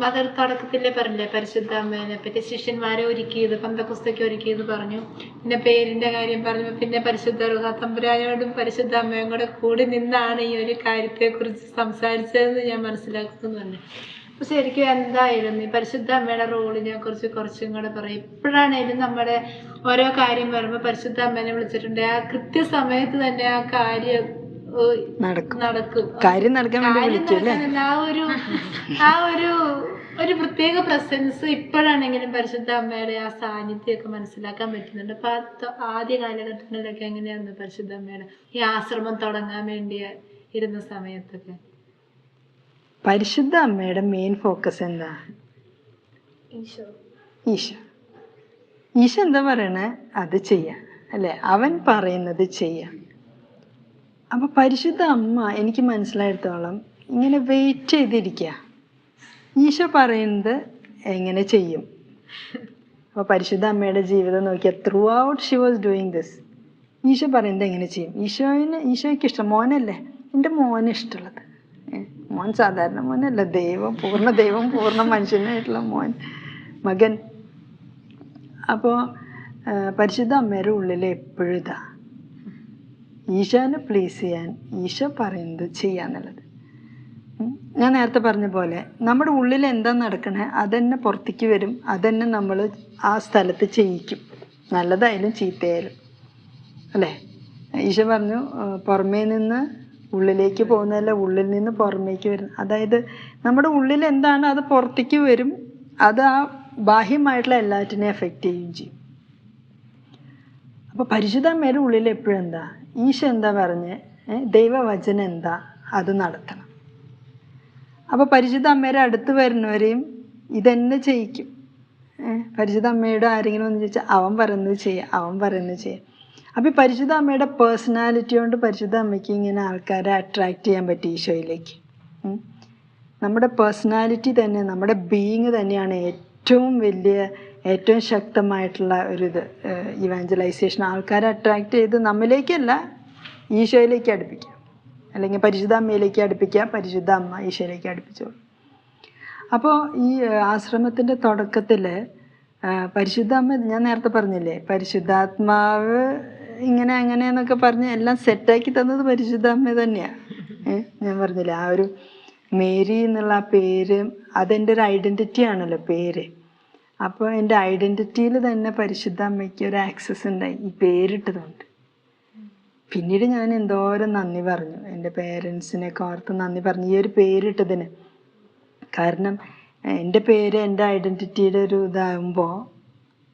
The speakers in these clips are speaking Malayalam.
മദർ തുടക്കത്തിലേ പറഞ്ഞില്ലേ പരിശുദ്ധ അമ്മേനെ പറ്റി ശിഷ്യന്മാരെ ഒരുക്കിയത് പന്തക്കുസ്തയ്ക്ക് ഒരുക്കിയത് പറഞ്ഞു. പിന്നെ പേരിന്റെ കാര്യം പറഞ്ഞു. പിന്നെ പരിശുദ്ധ തമ്പുരാനോടും പരിശുദ്ധ അമ്മയും കൂടെ കൂടി നിന്നാണ് ഈ ഒരു കാര്യത്തെക്കുറിച്ച് സംസാരിച്ചതെന്ന് ഞാൻ മനസ്സിലാക്കുന്നുണ്ട്. അപ്പൊ ശരിക്കും എന്തായാലും ഈ പരിശുദ്ധ അമ്മയുടെ റോളിനെ കുറിച്ച് കുറച്ചും കൂടെ പറയും. ഇപ്പോഴാണേലും നമ്മുടെ ഓരോ കാര്യം വരുമ്പോൾ പരിശുദ്ധ അമ്മേനെ വിളിച്ചിട്ടുണ്ട്, ആ കൃത്യസമയത്ത് തന്നെ ആ കാര്യം നടക്കും. കാര്യം നടക്കാൻ ആ ഒരു പ്രത്യേക പ്രസൻസ് ഇപ്പോഴാണെങ്കിലും പരിശുദ്ധ അമ്മയുടെ ആ സാന്നിധ്യമൊക്കെ മനസ്സിലാക്കാൻ പറ്റുന്നുണ്ട്. അപ്പൊ ആദ്യ കാലഘട്ടങ്ങളിലൊക്കെ എങ്ങനെയായിരുന്നു പരിശുദ്ധ അമ്മയുടെ ഈ ആശ്രമം തുടങ്ങാൻ വേണ്ടി ഇരുന്ന സമയത്തൊക്കെ? പരിശുദ്ധ അമ്മയുടെ മെയിൻ ഫോക്കസ് എന്താ? ഈശോ എന്താ പറയണേ അത് ചെയ്യാം അല്ലെ, അവൻ പറയുന്നത് ചെയ്യാം. അപ്പൊ പരിശുദ്ധ അമ്മ എനിക്ക് മനസ്സിലായിടത്തോളം ഇങ്ങനെ വെയിറ്റ് ചെയ്തിരിക്കുക, ഈശോ പറയുന്നത് എങ്ങനെ ചെയ്യും. അപ്പൊ പരിശുദ്ധ അമ്മയുടെ ജീവിതം നോക്കിയാൽ throughout she was doing this. Isho പറയുന്നത് എങ്ങനെ ചെയ്യും. ഈശോയ്ക്ക് ഇഷ്ടം മോനല്ലേ, എൻ്റെ മോന് ഇഷ്ടമുള്ളത്. മോൻ സാധാരണ മോനല്ല, ദൈവം പൂർണ്ണ മനുഷ്യനായിട്ടുള്ള മകൻ. അപ്പോൾ പരിശുദ്ധ അമ്മയുടെ ഉള്ളിൽ എപ്പോഴും ഇതാ ഈശോനെ പ്ലീസ് ചെയ്യാൻ, ഈശോ പറയുന്നത് ചെയ്യാന്നുള്ളത്. ഞാൻ നേരത്തെ പറഞ്ഞ പോലെ നമ്മുടെ ഉള്ളിൽ എന്താ നടക്കണേ അതന്നെ പുറത്തേക്ക് വരും, അതന്നെ നമ്മൾ ആ സ്ഥലത്ത് ചെയ്യിക്കും, നല്ലതായാലും ചീത്തയായാലും അല്ലേ. ഈശോ പറഞ്ഞു പുറമേ നിന്ന് ഉള്ളിലേക്ക് പോകുന്നതല്ല, ഉള്ളിൽ നിന്ന് പുറമേക്ക് വരും. അതായത് നമ്മുടെ ഉള്ളിൽ എന്താണ് അത് പുറത്തേക്ക് വരും, അത് ആ ബാഹ്യമായിട്ടുള്ള എല്ലാറ്റിനെയും എഫക്റ്റ് ചെയ്യുകയും ചെയ്യും. അപ്പോൾ പരിശുദ്ധ അമ്മയുടെ ഉള്ളിൽ എപ്പോഴും എന്താ, ഈശോ എന്താ പറഞ്ഞ്, ദൈവവചനം എന്താ അത് നടത്തണം. അപ്പോൾ പരിശുദ്ധ അമ്മയുടെ അടുത്ത് വരുന്നവരെയും ഇതെന്നെ ചെയ്യിക്കും. പരിശുദ്ധ അമ്മയുടെ ആരെങ്കിലും ഒന്ന് ചോദിച്ചാൽ അവൻ പറയുന്നത് ചെയ്യാം. അപ്പോൾ ഈ പരിശുദ്ധ അമ്മയുടെ പേഴ്സണാലിറ്റി കൊണ്ട് പരിശുദ്ധ അമ്മയ്ക്ക് ഇങ്ങനെ ആൾക്കാരെ അട്രാക്റ്റ് ചെയ്യാൻ പറ്റി ഈശോയിലേക്ക്. നമ്മുടെ പേഴ്സണാലിറ്റി തന്നെ, നമ്മുടെ ബീയിങ് തന്നെയാണ് ഏറ്റവും ശക്തമായിട്ടുള്ള ഒരിത്. ഇവാഞ്ചലൈസേഷൻ ആൾക്കാരെ അട്രാക്റ്റ് ചെയ്ത് നമ്മിലേക്കല്ല ഈശോയിലേക്ക് അടുപ്പിക്കുക, അല്ലെങ്കിൽ പരിശുദ്ധ അമ്മയിലേക്ക് അടുപ്പിക്കുക, പരിശുദ്ധ അമ്മ ഈശോയിലേക്ക് അടുപ്പിച്ചോളൂ. അപ്പോൾ ഈ ആശ്രമത്തിൻ്റെ തുടക്കത്തിൽ പരിശുദ്ധ അമ്മ, ഞാൻ നേരത്തെ പറഞ്ഞില്ലേ പരിശുദ്ധാത്മാവ് ഇങ്ങനെ അങ്ങനെയെന്നൊക്കെ പറഞ്ഞ് എല്ലാം സെറ്റാക്കി തന്നത് പരിശുദ്ധ അമ്മ തന്നെയാണ്. ഞാൻ പറഞ്ഞില്ലേ ആ ഒരു മേരി എന്നുള്ള ആ പേര് അതെൻ്റെ ഒരു ഐഡൻറ്റിറ്റി ആണല്ലോ പേര്. അപ്പോൾ എൻ്റെ ഐഡൻറ്റിറ്റിയിൽ തന്നെ പരിശുദ്ധ അമ്മയ്ക്ക് ഒരു ആക്സസ് ഉണ്ടായി ഈ പേരിട്ടതുകൊണ്ട്. പിന്നീട് ഞാൻ എന്തോരം നന്ദി പറഞ്ഞു, എൻ്റെ പേരൻസിനെയൊക്കെ ഓർത്ത് നന്ദി പറഞ്ഞു ഈ ഒരു പേരിട്ടതിന്. കാരണം എൻ്റെ പേര് എൻ്റെ ഐഡൻറ്റിറ്റിയുടെ ഒരു ഇതാകുമ്പോൾ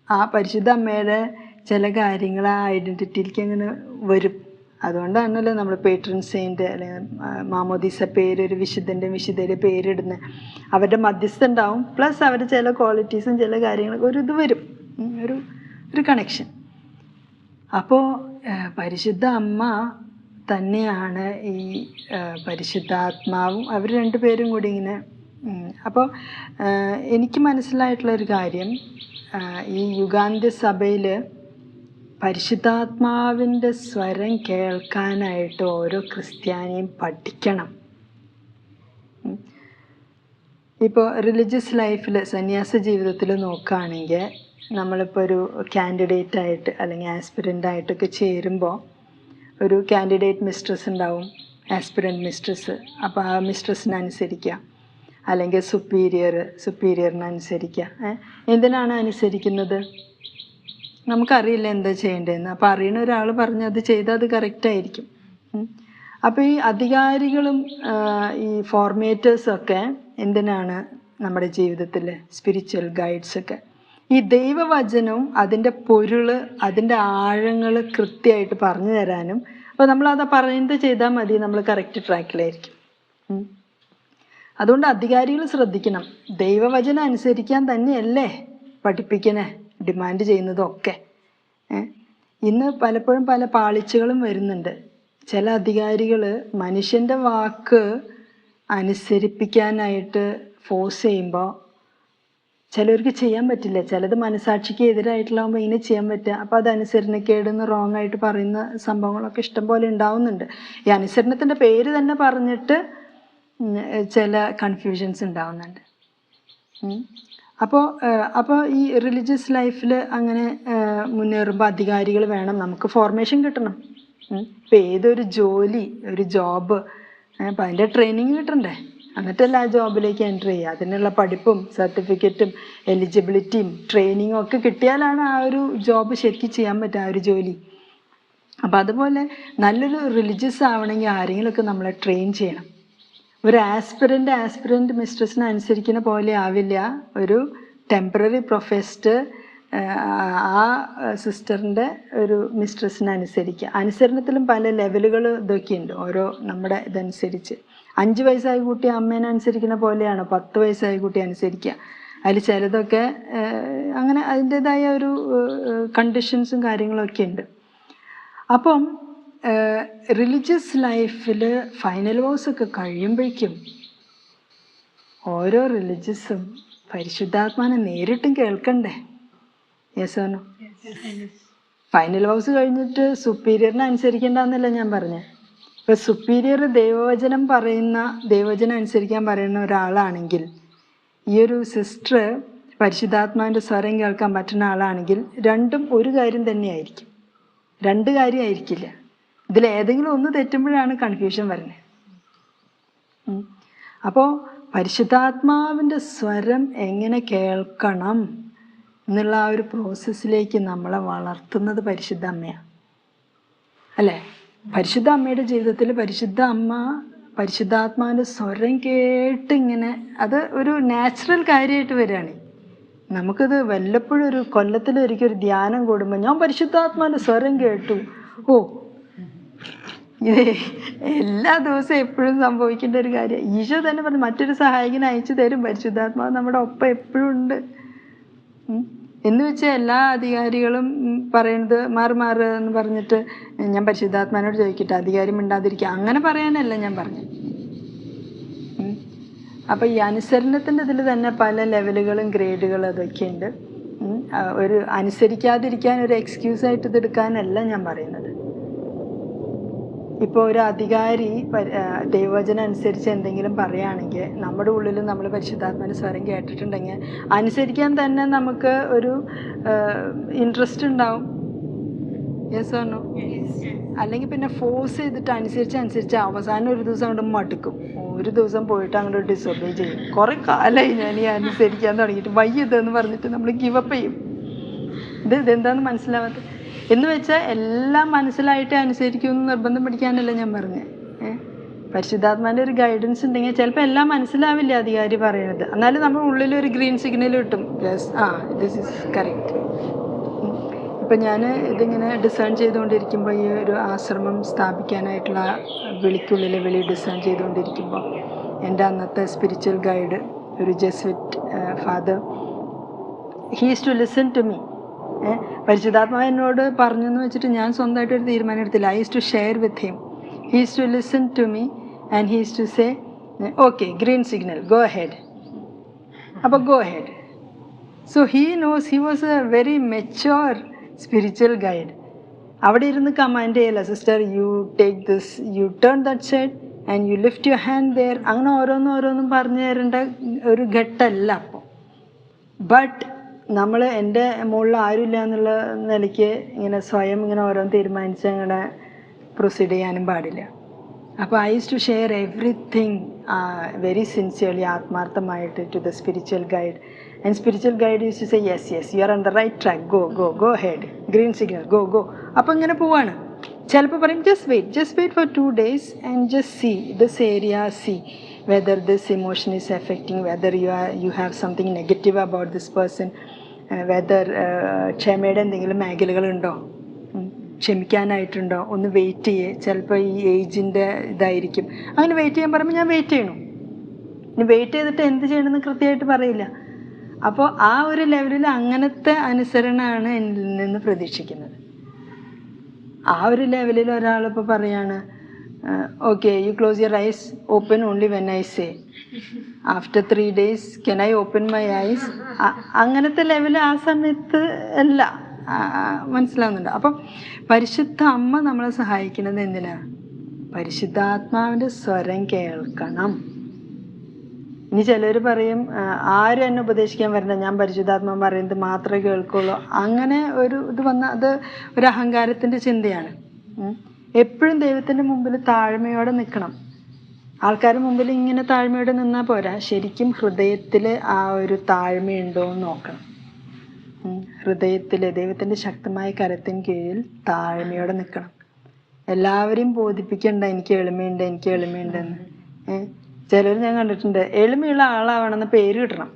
ആ പരിശുദ്ധ അമ്മയുടെ ചില കാര്യങ്ങൾ ആ ഐഡൻറ്റിറ്റിയിലേക്ക് അങ്ങനെ വരും. അതുകൊണ്ടാണല്ലോ നമ്മൾ പേട്രൺ സെയിൻറ്റ് അല്ലെങ്കിൽ മാമോദീസ പേര് ഒരു വിശുദ്ധയുടെ പേരിടുന്നത്. അവരുടെ മധ്യസ്ഥ ഉണ്ടാവും, പ്ലസ് അവരുടെ ചില ക്വാളിറ്റീസും ചില കാര്യങ്ങളൊക്കെ ഒരു ഇത് വരും, ഒരു കണക്ഷൻ. അപ്പോൾ പരിശുദ്ധ അമ്മ തന്നെയാണ് ഈ പരിശുദ്ധാത്മാവും, അവർ രണ്ടുപേരും കൂടി ഇങ്ങനെ. അപ്പോൾ എനിക്ക് മനസ്സിലായിട്ടുള്ളൊരു കാര്യം, ഈ യുഗാന്ത്യ സഭയിൽ പരിശുദ്ധാത്മാവിൻ്റെ സ്വരം കേൾക്കാനായിട്ട് ഓരോ ക്രിസ്ത്യാനിയും പഠിക്കണം. ഇപ്പോൾ റിലീജിയസ് ലൈഫിൽ സന്യാസ ജീവിതത്തിൽ നോക്കുകയാണെങ്കിൽ നമ്മളിപ്പോൾ ഒരു കാൻഡിഡേറ്റായിട്ട് അല്ലെങ്കിൽ ആസ്പിരൻ്റായിട്ടൊക്കെ ചേരുമ്പോൾ ഒരു കാൻഡിഡേറ്റ് മിസ്ട്രസ് ഉണ്ടാവും, ആസ്പിരൻ്റ് മിസ്ട്രസ്. അപ്പോൾ ആ മിസ്ട്രസിനനുസരിക്കുക, അല്ലെങ്കിൽ സുപ്പീരിയറിനനുസരിക്കുക. എന്തിനാണ് അനുസരിക്കുന്നത്? നമുക്കറിയില്ല എന്താ ചെയ്യേണ്ടതെന്ന്. അപ്പോൾ അറിയുന്ന ഒരാൾ പറഞ്ഞ് അത് ചെയ്താൽ അത് കറക്റ്റായിരിക്കും. അപ്പോൾ ഈ അധികാരികളും ഈ ഫോർമേറ്റേഴ്സൊക്കെ എന്തിനാണ് നമ്മുടെ ജീവിതത്തിൽ സ്പിരിച്വൽ ഗൈഡ്സൊക്കെ ഈ ദൈവവചനവും അതിൻ്റെ പൊരുൾ അതിൻ്റെ ആഴങ്ങൾ കൃത്യമായിട്ട് പറഞ്ഞു തരാനും. അപ്പോൾ നമ്മളത് പറയുന്നത് ചെയ്താൽ മതി, നമ്മൾ കറക്റ്റ് ട്രാക്കിലായിരിക്കും. അതുകൊണ്ട് അധികാരികൾ ശ്രദ്ധിക്കണം, ദൈവവചനം അനുസരിക്കാൻ തന്നെയല്ലേ പഠിപ്പിക്കണേ, ഡിമാൻഡ് ചെയ്യുന്നതൊക്കെ. ഇന്ന് പലപ്പോഴും പല പാളിച്ചകളും വരുന്നുണ്ട്. ചില അധികാരികൾ മനുഷ്യൻ്റെ വാക്ക് അനുസരിപ്പിക്കാനായിട്ട് ഫോഴ്സ് ചെയ്യുമ്പോൾ ചിലർക്ക് ചെയ്യാൻ പറ്റില്ല. ചിലത് മനസാക്ഷിക്ക് എതിരായിട്ടുള്ളതാകുമ്പോൾ ഇങ്ങനെ ചെയ്യാൻ പറ്റുക. അപ്പോൾ അത് അനുസരണക്കേടെന്ന് റോങ് ആയിട്ട് പറയുന്ന സംഭവങ്ങളൊക്കെ ഇഷ്ടംപോലെ ഉണ്ടാവുന്നുണ്ട്. ഈ അനുസരണത്തിൻ്റെ പേര് തന്നെ പറഞ്ഞിട്ട് ചില കൺഫ്യൂഷൻസ് ഉണ്ടാവുന്നുണ്ട്. അപ്പോൾ ഈ റിലീജിയസ് ലൈഫിൽ അങ്ങനെ മുന്നേറുമ്പോൾ അധികാരികൾ വേണം, നമുക്ക് ഫോർമേഷൻ കിട്ടണം. ഇപ്പം ഏതൊരു ജോലി, ഒരു ജോബ്, അപ്പം അതിൻ്റെ ട്രെയിനിങ് കിട്ടണ്ടേ, എന്നിട്ടല്ല ആ ജോബിലേക്ക് എൻ്റർ ചെയ്യുക. അതിനുള്ള പഠിപ്പും സർട്ടിഫിക്കറ്റും എലിജിബിലിറ്റിയും ട്രെയിനിങ്ങും ഒക്കെ കിട്ടിയാലാണ് ആ ഒരു ജോബ് ശരിക്കും ചെയ്യാൻ പറ്റുക, ആ ഒരു ജോലി. അപ്പം അതുപോലെ നല്ലൊരു റിലീജിയസ് ആവണമെങ്കിൽ ആരെങ്കിലുമൊക്കെ നമ്മളെ ട്രെയിൻ ചെയ്യണം. ഒരു ആസ്പിറൻ്റ് മിസ്ട്രസിനെ അനുസരിക്കുന്ന പോലെ ആവില്ല ഒരു ടെമ്പററി പ്രൊഫസ്ഡ് ആ സിസ്റ്ററിൻ്റെ ഒരു മിസ്ട്രസിനെ അനുസരിക്കുക. അനുസരണത്തിലും പല ലെവലുകൾ ഇതൊക്കെയുണ്ട്, ഓരോ നമ്മുടെ ഇതനുസരിച്ച്. 5 വയസ്സായ കുട്ടി അമ്മേനെ അനുസരിക്കുന്ന പോലെയാണ് 10 വയസ്സായ കുട്ടി അനുസരിക്കുക. അതിൽ ചിലതൊക്കെ അങ്ങനെ അതിൻ്റേതായ ഒരു കണ്ടീഷൻസും കാര്യങ്ങളൊക്കെ ഉണ്ട്. അപ്പം റിലീജിയസ് ലൈഫിൽ ഫൈനൽ വോഴ്സൊക്കെ കഴിയുമ്പോഴേക്കും ഓരോ റിലീജിയസും പരിശുദ്ധാത്മാനെ നേരിട്ടും കേൾക്കണ്ടേ? യെസോനോ? ഫൈനൽ വോഴ്സ് കഴിഞ്ഞിട്ട് സുപ്പീരിയറിനെ അനുസരിക്കേണ്ടെന്നല്ല ഞാൻ പറഞ്ഞത്. ഇപ്പം സുപ്പീരിയർ ദൈവവചനം അനുസരിക്കാൻ പറയുന്ന ഒരാളാണെങ്കിൽ, ഈ ഒരു സിസ്റ്റർ പരിശുദ്ധാത്മാവിൻ്റെ സ്വരം കേൾക്കാൻ പറ്റുന്ന ആളാണെങ്കിൽ, രണ്ടും ഒരു കാര്യം തന്നെയായിരിക്കും, 2 കാര്യമായിരിക്കില്ല. ഇതിലേതെങ്കിലും ഒന്ന് തെറ്റുമ്പോഴാണ് കൺഫ്യൂഷൻ വരുന്നത്. അപ്പോൾ പരിശുദ്ധാത്മാവിൻ്റെ സ്വരം എങ്ങനെ കേൾക്കണം എന്നുള്ള ആ ഒരു പ്രോസസ്സിലേക്ക് നമ്മളെ വളർത്തുന്നത് പരിശുദ്ധ അമ്മയാണ്, അല്ലേ? പരിശുദ്ധ അമ്മയുടെ ജീവിതത്തിൽ പരിശുദ്ധ അമ്മ പരിശുദ്ധാത്മാവിൻ്റെ സ്വരം കേട്ടിങ്ങനെ, അത് ഒരു നാച്ചുറൽ കാര്യമായിട്ട് വരികയാണ്. നമുക്കത് വല്ലപ്പോഴും ഒരു കൊല്ലത്തിലൊരിക്കൽ ഒരു ധ്യാനം കൂടുമ്പോൾ ഞാൻ പരിശുദ്ധാത്മാവിൻ്റെ സ്വരം കേട്ടു, ഓ ഇത് എല്ലാ ദിവസവും എപ്പോഴും സംഭവിക്കേണ്ട ഒരു കാര്യം. ഈശോ തന്നെ പറഞ്ഞു മറ്റൊരു സഹായകനെ അയച്ചു തരും, പരിശുദ്ധാത്മാവ് നമ്മുടെ ഒപ്പം എപ്പോഴും ഉണ്ട് എന്ന് വെച്ചാൽ എല്ലാ അധികാരികളും പറയുന്നത് മാറ് എന്ന് പറഞ്ഞിട്ട് ഞാൻ പരിശുദ്ധാത്മാനോട് ചോദിക്കട്ടെ, അധികാരി മിണ്ടാതിരിക്കുക, അങ്ങനെ പറയാനല്ല ഞാൻ പറഞ്ഞു. അപ്പം ഈ അനുസരണത്തിൻ്റെ ഇതിൽ തന്നെ പല ലെവലുകളും ഗ്രേഡുകളും അതൊക്കെ ഉണ്ട്. ഒരു അനുസരിക്കാതിരിക്കാൻ ഒരു എക്സ്ക്യൂസായിട്ട് ഇതെടുക്കാനല്ല ഞാൻ പറയുന്നത്. ഇപ്പോൾ ഒരു അധികാരി ദൈവവചനം അനുസരിച്ച് എന്തെങ്കിലും പറയുകയാണെങ്കിൽ നമ്മുടെ ഉള്ളിൽ നമ്മൾ പരിശുദ്ധാത്മാവിൻ്റെ സ്വരം കേട്ടിട്ടുണ്ടെങ്കിൽ അനുസരിക്കാൻ തന്നെ നമുക്ക് ഒരു ഇൻട്രസ്റ്റ് ഉണ്ടാവും. Yes or no? അല്ലെങ്കിൽ പിന്നെ ഫോഴ്സ് ചെയ്തിട്ട് അനുസരിച്ച് അവസാനം ഒരു ദിവസം അങ്ങോട്ട് മടുക്കും, ഒരു ദിവസം പോയിട്ട് അങ്ങോട്ട് ഡിസൊബേ ചെയ്യും. കുറേ കാലമായി ഞാൻ ഈ അനുസരിക്കാൻ തുടങ്ങിയിട്ട്, വയ്യതെന്ന് പറഞ്ഞിട്ട് നമ്മൾ ഗിവപ്പ് ചെയ്യും. ഇതെന്താണെന്ന് മനസ്സിലാവാത്ത എന്ന് വെച്ചാൽ എല്ലാം മനസ്സിലായിട്ട് അനുസരിക്കുമെന്ന് നിർബന്ധം പിടിക്കാനല്ല ഞാൻ പറഞ്ഞത്. പരിശുദ്ധാത്മാവിൻ്റെ ഒരു ഗൈഡൻസ് ഉണ്ടെങ്കിൽ ചിലപ്പോൾ എല്ലാം മനസ്സിലാവില്ല അധികാരി പറയണത്, എന്നാലും നമ്മുടെ ഉള്ളിലൊരു ഗ്രീൻ സിഗ്നൽ കിട്ടും, യെസ് ദിസ് ഈസ് കറക്റ്റ്. ഇപ്പം ഞാൻ ഇതിങ്ങനെ ഡിസൈൻ ചെയ്തുകൊണ്ടിരിക്കുമ്പോൾ, ഈ ഒരു ആശ്രമം സ്ഥാപിക്കാനായിട്ടുള്ള വിളി ഡിസൈൻ ചെയ്തുകൊണ്ടിരിക്കുമ്പോൾ എൻ്റെ അന്നത്തെ സ്പിരിച്വൽ ഗൈഡ്, ഒരു Jesuit father, he is to listen to me. പരിശുദ്ധാത്മാവ് എന്നോട് പറഞ്ഞു എന്ന് വെച്ചിട്ട് ഞാൻ സ്വന്തമായിട്ടൊരു തീരുമാനം എടുത്തില്ല. I is to share with him. He is to listen to me and he is to say okay green signal, go head. അപ്പോൾ go head. So he knows, he was a very mature spiritual guide. അവിടെ ഇരുന്ന് കമാൻഡ് ചെയ്യല്ല, sister you take this, you turn that side and U lift your hand there, അങ്ങനെ ഓരോന്നും പറഞ്ഞു തരേണ്ട ഒരു ഘട്ടമല്ല അപ്പോൾ. ബട്ട് നമ്മൾ എൻ്റെ മുകളിൽ ആരുമില്ല എന്നുള്ള നിലയ്ക്ക് ഇങ്ങനെ സ്വയം ഇങ്ങനെ ഓരോന്ന് തീരുമാനിച്ച് അങ്ങനെ പ്രൊസീഡ് ചെയ്യാനും പാടില്ല. അപ്പോൾ I use to share everything very sincerely, ആത്മാർത്ഥമായിട്ട് to the spiritual guide. And spiritual guide use to say yes you are on the right track, go head, green signal, go. അപ്പോൾ ഇങ്ങനെ പോവാണ്. ചിലപ്പോൾ പറയും just wait for 2 days and just see this area, see whether this emotion is affecting, whether you have something negative about this person, whether ക്ഷമയുടെ എന്തെങ്കിലും മേഖലകളുണ്ടോ, ക്ഷമിക്കാനായിട്ടുണ്ടോ, ഒന്ന് വെയിറ്റ് ചെയ്യേ. ചിലപ്പോൾ ഈ ഏജിൻ്റെ ഇതായിരിക്കും. അങ്ങനെ വെയിറ്റ് ചെയ്യാൻ പറയുമ്പോൾ ഞാൻ വെയിറ്റ് ചെയ്യണം. ഇനി വെയിറ്റ് ചെയ്തിട്ട് എന്ത് ചെയ്യണമെന്ന് കൃത്യമായിട്ട് പറയില്ല. അപ്പോൾ ആ ഒരു ലെവലിൽ അങ്ങനത്തെ അനുസരണമാണ് എന്നിൽ നിന്ന് പ്രതീക്ഷിക്കുന്നത്. ആ ഒരു ലെവലിൽ ഒരാളിപ്പോൾ പറയാണ് okay you close your eyes, open only when I say, after 3 days can I open my eyes, അങ്ങനത്തെ ലെവൽ ആ സമയത്ത് അല്ല. മനസ്സിലാവുന്നുണ്ട്? അപ്പം പരിശുദ്ധ അമ്മ നമ്മളെ സഹായിക്കുന്നത് എന്തിനാ? പരിശുദ്ധാത്മാവിൻ്റെ സ്വരം കേൾക്കണം. ഇനി ചിലർ പറയും ആരും എന്നെ ഉപദേശിക്കാൻ വരണ്ട, ഞാൻ പരിശുദ്ധാത്മാവ് പറയുന്നത് മാത്രമേ കേൾക്കുള്ളൂ. അങ്ങനെ ഒരു ഇത് വന്നാൽ അത് ഒരു അഹങ്കാരത്തിൻ്റെ ചിന്തയാണ്. എപ്പോഴും ദൈവത്തിൻ്റെ മുമ്പിൽ താഴ്മയോടെ നിൽക്കണം. ആൾക്കാരുടെ മുമ്പിൽ ഇങ്ങനെ താഴ്മയോടെ നിന്നാൽ പോരാ, ശരിക്കും ഹൃദയത്തിൽ ആ ഒരു താഴ്മയുണ്ടോ എന്ന് നോക്കണം. ഹൃദയത്തിൽ ദൈവത്തിൻ്റെ ശക്തമായ കരത്തിന് കീഴിൽ താഴ്മയോടെ നിൽക്കണം. എല്ലാവരെയും ബോധിപ്പിക്കണ്ട എനിക്ക് എളിമയുണ്ട്, എനിക്ക് എളിമയുണ്ടെന്ന്. ചിലർ ഞാൻ കണ്ടിട്ടുണ്ട്, എളിമയുള്ള ആളാവണമെന്ന് പേര് കിട്ടണം.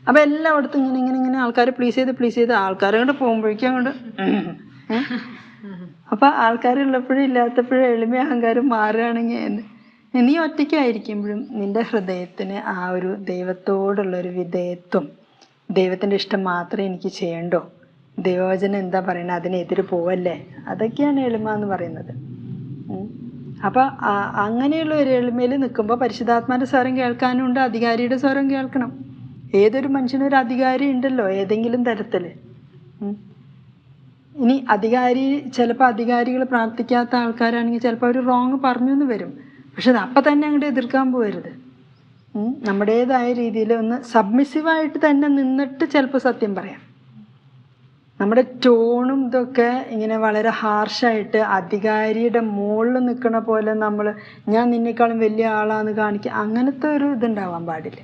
അപ്പം എല്ലായിടത്തും ഇങ്ങനെ ആൾക്കാരെ പ്ലീസ് ചെയ്ത് ആൾക്കാരെ കൊണ്ട് പോകുമ്പോഴേക്കും അങ്ങോട്ട് അപ്പം ആൾക്കാരുള്ളപ്പോഴും ഇല്ലാത്തപ്പോഴും എളിമ അഹങ്കാരം മാറുകയാണെങ്കിൽ നീ ഒറ്റയ്ക്കായിരിക്കുമ്പോഴും നിൻ്റെ ഹൃദയത്തിന് ആ ഒരു ദൈവത്തോടുള്ളൊരു വിധേയത്വം, ദൈവത്തിൻ്റെ ഇഷ്ടം മാത്രമേ എനിക്ക് ചെയ്യണ്ടോ, ദൈവവചനം എന്താ പറയുന്നത് അതിനെതിരെ പോവല്ലേ, അതൊക്കെയാണ് എളിമ എന്ന് പറയുന്നത്. അപ്പം അങ്ങനെയുള്ള ഒരു എളിമയിൽ നിൽക്കുമ്പോൾ പരിശുദ്ധാത്മാൻ്റെ സ്വരം കേൾക്കാനുണ്ട്, അധികാരിയുടെ സ്വരം കേൾക്കണം. ഏതൊരു മനുഷ്യനും ഒരു അധികാരി ഉണ്ടല്ലോ ഏതെങ്കിലും തരത്തിൽ. ഇനി ചിലപ്പോൾ അധികാരികൾ പ്രാർത്ഥിക്കാത്ത ആൾക്കാരാണെങ്കിൽ ചിലപ്പോൾ അവർ റോങ് പറഞ്ഞു എന്ന് വരും. പക്ഷെ അത് അപ്പം തന്നെ അങ്ങോട്ട് എതിർക്കാൻ പോകരുത്. നമ്മുടേതായ രീതിയിൽ ഒന്ന് സബ്മിസീവായിട്ട് തന്നെ നിന്നിട്ട് ചിലപ്പോൾ സത്യം പറയാം. നമ്മുടെ ടോണും ഇതൊക്കെ ഇങ്ങനെ വളരെ ഹാർഷായിട്ട് അധികാരിയുടെ മുകളിൽ നിൽക്കണ പോലെ നമ്മൾ ഞാൻ നിന്നേക്കാളും വലിയ ആളാന്ന് കാണിക്കുക, അങ്ങനത്തെ ഒരു ഇതുണ്ടാവാൻ പാടില്ല.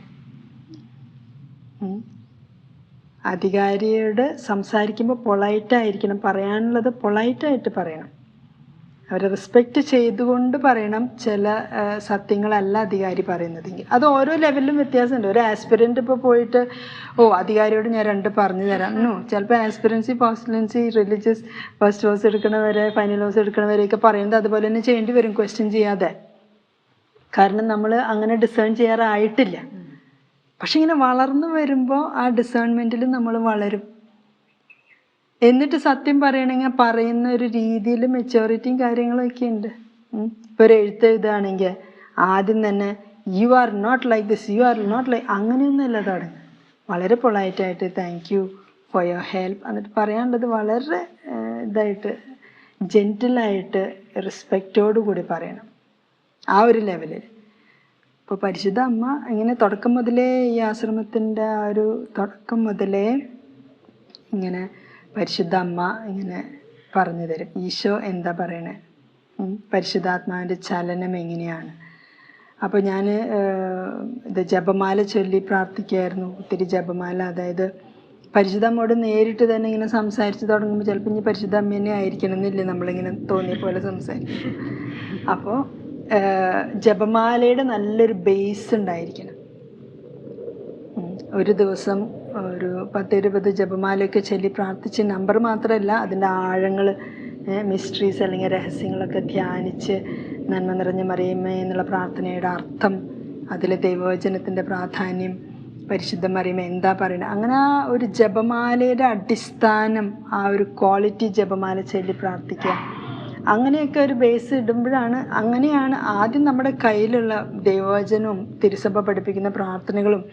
അധികാരിയോട് സംസാരിക്കുമ്പോൾ പൊളൈറ്റായിരിക്കണം, പറയാനുള്ളത് പൊളൈറ്റായിട്ട് പറയണം, അവരെ റെസ്പെക്റ്റ് ചെയ്തുകൊണ്ട് പറയണം. ചില സത്യങ്ങളല്ല അധികാരി പറയുന്നതെങ്കിൽ അത് ഓരോ ലെവലിലും വ്യത്യാസമുണ്ട്. ഒരു ആസ്പിരൻ്റ് ഇപ്പോൾ പോയിട്ട് അധികാരിയോട് ഞാൻ 2 പറഞ്ഞു തരാം. ചിലപ്പോൾ ആസ്പിരൻസി, പോസ്റ്റലൻസി, റിലീജിയസ് ഫസ്റ്റ് ഹോസ് എടുക്കണവരെ, ഫൈനൽ ഹോസ് എടുക്കണവരെയൊക്കെ പറയുന്നത് അതുപോലെ തന്നെ ചെയ്യേണ്ടി വരും, ക്വസ്റ്റ്യൻ ചെയ്യാതെ. കാരണം നമ്മൾ അങ്ങനെ ഡിസേൺ ചെയ്യാറായിട്ടില്ല. പക്ഷെ ഇങ്ങനെ വളർന്നു വരുമ്പോൾ ആ ഡിസേൺമെൻറ്റിൽ നമ്മൾ വളരും. എന്നിട്ട് സത്യം പറയണമെങ്കിൽ പറയുന്ന ഒരു രീതിയിൽ മെച്ചോറിറ്റിയും കാര്യങ്ങളൊക്കെ ഉണ്ട്. ഇപ്പോൾ ഒരു എഴുതാണെങ്കിൽ ആദ്യം തന്നെ you are not like this, you are not like, അങ്ങനെയൊന്നുമല്ല തുടങ്ങുക. വളരെ പൊളൈറ്റായിട്ട് thank you for your help എന്നിട്ട് പറയാനുള്ളത് വളരെ ഇതായിട്ട് ജെൻറ്റിലായിട്ട് റെസ്പെക്റ്റോടു കൂടി പറയണം. ആ ഒരു ലെവലിൽ ഇപ്പോൾ പരിശുദ്ധ അമ്മ ഇങ്ങനെ തുടക്കം മുതലേ ഈ ആശ്രമത്തിൻ്റെ ആ ഒരു തുടക്കം മുതലേ ഇങ്ങനെ പരിശുദ്ധ അമ്മ ഇങ്ങനെ പറഞ്ഞു തരും ഈശോ എന്താ പറയണേ, പരിശുദ്ധാത്മാവിൻ്റെ ചലനം എങ്ങനെയാണ്. അപ്പോൾ ഞാൻ ഇത് ജപമാല ചൊല്ലി പ്രാർത്ഥിക്കുമായിരുന്നു, ഒത്തിരി ജപമാല. അതായത് പരിശുദ്ധ അമ്മയോട് നേരിട്ട് തന്നെ ഇങ്ങനെ സംസാരിച്ച് തുടങ്ങുമ്പോൾ ചിലപ്പോൾ ഇനി പരിശുദ്ധ അമ്മ തന്നെ ആയിരിക്കണം എന്നില്ല, നമ്മളിങ്ങനെ തോന്നിയ പോലെ സംസാരിക്കും. അപ്പോൾ ജപമാലയുടെ നല്ലൊരു ബേസ് ഉണ്ടായിരിക്കണം. ഒരു ദിവസം ഒരു 10-20 ജപമാലയൊക്കെ ചൊല്ലി പ്രാർത്ഥിച്ച്, നമ്പർ മാത്രമല്ല അതിൻ്റെ ആഴങ്ങൾ, മിസ്റ്ററീസ് അല്ലെങ്കിൽ രഹസ്യങ്ങളൊക്കെ ധ്യാനിച്ച്, നന്മ നിറഞ്ഞ മറിയമ്മേ എന്നുള്ള പ്രാർത്ഥനയുടെ അർത്ഥം, അതിലെ ദൈവവചനത്തിൻ്റെ പ്രാധാന്യം, പരിശുദ്ധ മറിയമ്മ എന്താ പറയുന്നത്, അങ്ങനെ ആ ഒരു ജപമാലയുടെ അടിസ്ഥാനം, ആ ഒരു ക്വാളിറ്റി ജപമാല ചൊല്ലി പ്രാർത്ഥിക്കുക, അങ്ങനെയൊക്കെ ഒരു ബേസ് ഇടുമ്പോഴാണ്, അങ്ങനെയാണ് ആദ്യം നമ്മുടെ കയ്യിലുള്ള ദൈവവചനവും തിരുസഭ പഠിപ്പിക്കുന്ന പ്രാർത്ഥനകളും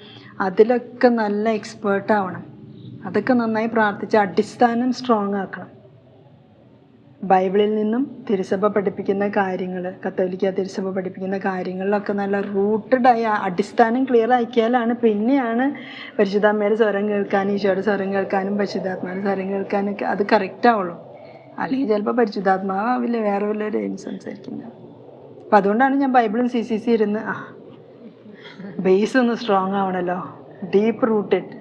അതിലൊക്കെ നല്ല എക്സ്പേർട്ട് ആവണം. അതൊക്കെ നന്നായി പ്രാർത്ഥിച്ച് അടിസ്ഥാനം സ്ട്രോങ് ആക്കണം. ബൈബിളിൽ നിന്നും തിരുസഭ പഠിപ്പിക്കുന്ന കാര്യങ്ങൾ, കത്തോലിക്ക തിരുസഭ പഠിപ്പിക്കുന്ന കാര്യങ്ങളിലൊക്കെ നല്ല റൂട്ടഡായ അടിസ്ഥാനം ക്ലിയർ ആക്കിയാലാണ് പിന്നെയാണ് പരിശുദ്ധാമ്മയുടെ സ്വരം കേൾക്കാനും ഈശോയുടെ സ്വരം കേൾക്കാനും പരിശുദ്ധാത്മാവിൻ്റെ സ്വരം കേൾക്കാനൊക്കെ അത് കറക്റ്റ് ആവുള്ളൂ. അല്ലെങ്കിൽ ചിലപ്പോൾ പരിശുദ്ധാത്മാവില്ല വേറെ വല്ലവരും സംസാരിക്കുന്നത്. അപ്പം അതുകൊണ്ടാണ് ഞാൻ ബൈബിളും CCC ഇരുന്ന് ബേസ് ഒന്ന് സ്ട്രോങ് ആവണമല്ലോ, ഡീപ്പ് റൂട്ടഡ്.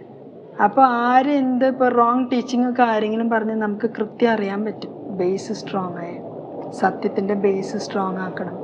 അപ്പോൾ ആരെന്ത് ഇപ്പോൾ റോങ് ടീച്ചിങ് ഒക്കെ ആരെങ്കിലും പറഞ്ഞ് നമുക്ക് കൃത്യം അറിയാൻ പറ്റും. ബേസ് സ്ട്രോങ് ആയ, സത്യത്തിൻ്റെ ബേസ് സ്ട്രോങ് ആക്കണം.